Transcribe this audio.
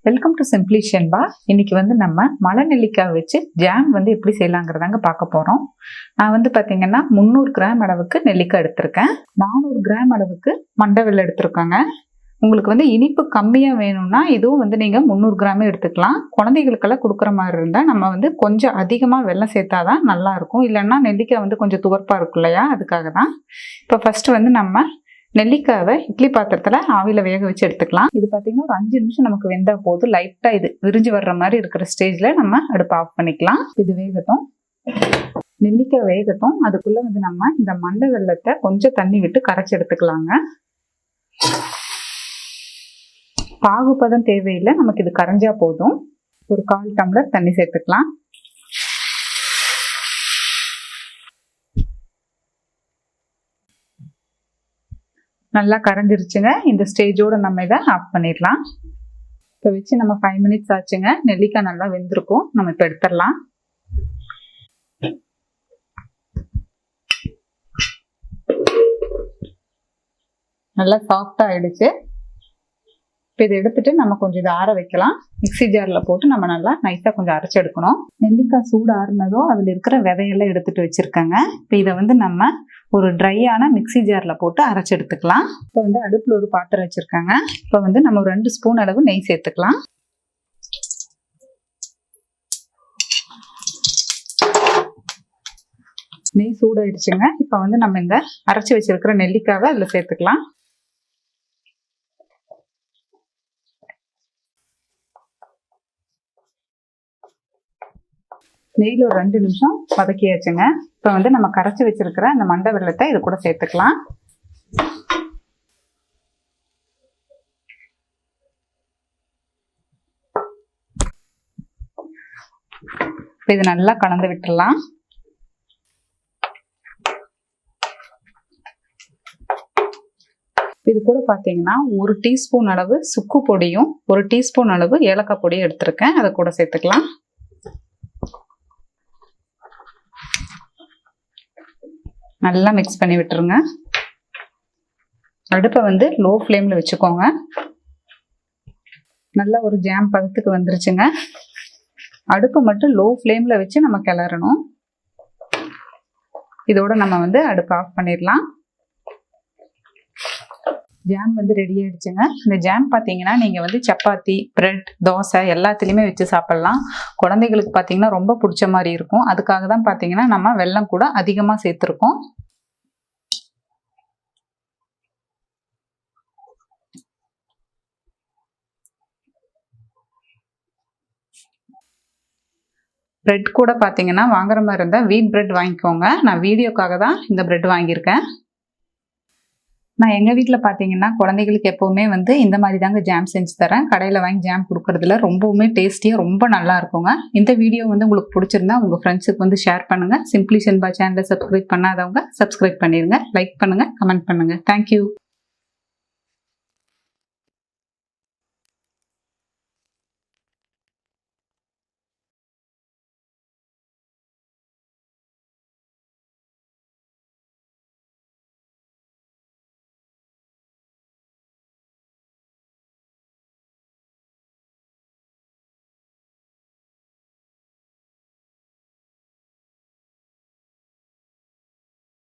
Welcome to simply Shenba. இன்னைக்கு நம்ம மலை நெல்லிக்காய் வச்சு ஜாம் எப்படி செய்யலாங்கிறதாங்க பார்க்க போகிறோம். நான் பார்த்தீங்கன்னா 300 கிராம் அளவுக்கு நெல்லிக்காய் எடுத்திருக்கேன். 400 கிராம் அளவுக்கு மண்டை வெல்லம் எடுத்திருக்காங்க. உங்களுக்கு இனிப்பு கம்மியாக வேணும்னா இதுவும் நீங்கள் 300 கிராமே எடுத்துக்கலாம். குழந்தைகளுக்கெல்லாம் கொடுக்குற மாதிரி இருந்தால் நம்ம கொஞ்சம் அதிகமாக வெல்லம் சேர்த்தாதான் நல்லா இருக்கும். இல்லைன்னா நெல்லிக்காய் கொஞ்சம் துவர்ப்பாக இருக்கும் இல்லையா, அதுக்காக தான். இப்போ ஃபர்ஸ்ட் நம்ம நெல்லிக்காவை இட்லி பாத்திரத்தில் ஆவியில் வேக வச்சு எடுத்துக்கலாம். இது பார்த்தீங்கன்னா ஒரு 5 நிமிஷம் நமக்கு வெந்தால் போதும். லைட்டாக இது விரிஞ்சு வர்ற மாதிரி இருக்கிற ஸ்டேஜில் நம்ம அடுப்பை ஆஃப் பண்ணிக்கலாம். இது வேகட்டும், நெல்லிக்காய் வேகட்டும். அதுக்குள்ளே நம்ம இந்த மண்டை வெல்லத்தை கொஞ்சம் தண்ணி விட்டு கரைச்சி எடுத்துக்கலாங்க. பாகுபதம் தேவையில்லை, நமக்கு இது கரைஞ்சா போதும். ஒரு 1/4 டம்ளர் தண்ணி சேர்த்துக்கலாம். நல்லா கரைஞ்சிருச்சுங்க. இந்த ஸ்டேஜோட நம்ம இதை ஆஃப் பண்ணிடலாம். இப்போ வச்சு நம்ம 5 மினிட்ஸ் ஆச்சுங்க. நெல்லிக்காய் நல்லா வெந்திருக்கும். நம்ம இப்போ எடுத்துடலாம். நல்லா சாஃப்டா ஆயிடுச்சு. இப்போ இதை எடுத்துட்டு நம்ம கொஞ்சம் இதை ஆற வைக்கலாம். மிக்சி ஜாரில் போட்டு நம்ம நல்லா நைஸாக கொஞ்சம் அரைச்சி எடுக்கணும். நெல்லிக்காய் சூடு ஆறுனதோ அதில் இருக்கிற விதையெல்லாம் எடுத்துட்டு வச்சிருக்காங்க. இப்போ இதை நம்ம ஒரு ட்ரையான மிக்சி ஜாரில் போட்டு அரைச்சி எடுத்துக்கலாம். இப்போ அடுப்பில் ஒரு பாத்திரம் வச்சுருக்காங்க. இப்போ நம்ம ஒரு 2 ஸ்பூன் அளவு நெய் சேர்த்துக்கலாம். நெய் சூடாயிடுச்சுங்க. இப்போ நம்ம இந்த அரைச்சி வச்சிருக்கிற நெல்லிக்காவை அதில் சேர்த்துக்கலாம். நெய்யில் ஒரு 2 நிமிஷம் வதக்கியாச்சுங்க. இப்போ நம்ம கரைச்சி வச்சிருக்கிற அந்த மண்டை வெல்லத்தை இது கூட சேர்த்துக்கலாம். இப்போ இது நல்லா கலந்து விட்டுடலாம். இது கூட பார்த்தீங்கன்னா 1 டீஸ்பூன் அளவு சுக்கு பொடியும் 1 டீஸ்பூன் அளவு ஏலக்காய் பொடியும் எடுத்திருக்கேன். அதை கூட சேர்த்துக்கலாம். நல்லா மிக்ஸ் பண்ணி விட்டுருங்க. அடுப்பை லோ ஃப்ளேமில் வச்சுக்கோங்க. நல்லா ஒரு ஜாம் பதத்துக்கு வந்துருச்சுங்க. அடுப்பை மட்டும் லோ ஃப்ளேமில் வச்சு நம்ம கிளறணும். இதோட நம்ம அடுப்பை ஆஃப் பண்ணிடலாம். ஜாம் ரெடி ஆயிடுச்சுங்க. இந்த ஜாம் பார்த்தீங்கன்னா நீங்கள் சப்பாத்தி, பிரெட், தோசை எல்லாத்துலேயுமே வச்சு சாப்பிட்லாம். குழந்தைகளுக்கு பார்த்தீங்கன்னா ரொம்ப பிடிச்ச மாதிரி இருக்கும். அதுக்காக தான் பார்த்தீங்கன்னா நம்ம வெல்லம் கூட அதிகமாக சேர்த்துருக்கோம். பிரெட் கூட பார்த்தீங்கன்னா வாங்குற மாதிரி இருந்தால் வீட் பிரெட் வாங்கிக்கோங்க. நான் வீடியோக்காக தான் இந்த பிரெட் வாங்கியிருக்கேன். நான் எங்கள் வீட்டில் பார்த்தீங்கன்னா குழந்தைகளுக்கு எப்போவுமே இந்த மாதிரி தாங்க ஜாம் செஞ்சு தரேன். கடையில் வாங்கி ஜாம் கொடுக்குறதுல ரொம்பவுமே டேஸ்டியாக ரொம்ப நல்லா இருக்குங்க. இந்த வீடியோ உங்களுக்கு பிடிச்சிருந்தா உங்கள் ஃப்ரெண்ட்ஸுக்கு ஷேர் பண்ணுங்கள். சிம்பிளி ஷென்பா சேனலை சப்ஸ்கிரைப் பண்ணாதவங்க சப்ஸ்கிரைப் பண்ணிடுங்க. லைக் பண்ணுங்கள், கமெண்ட் பண்ணுங்கள். தேங்க்யூ.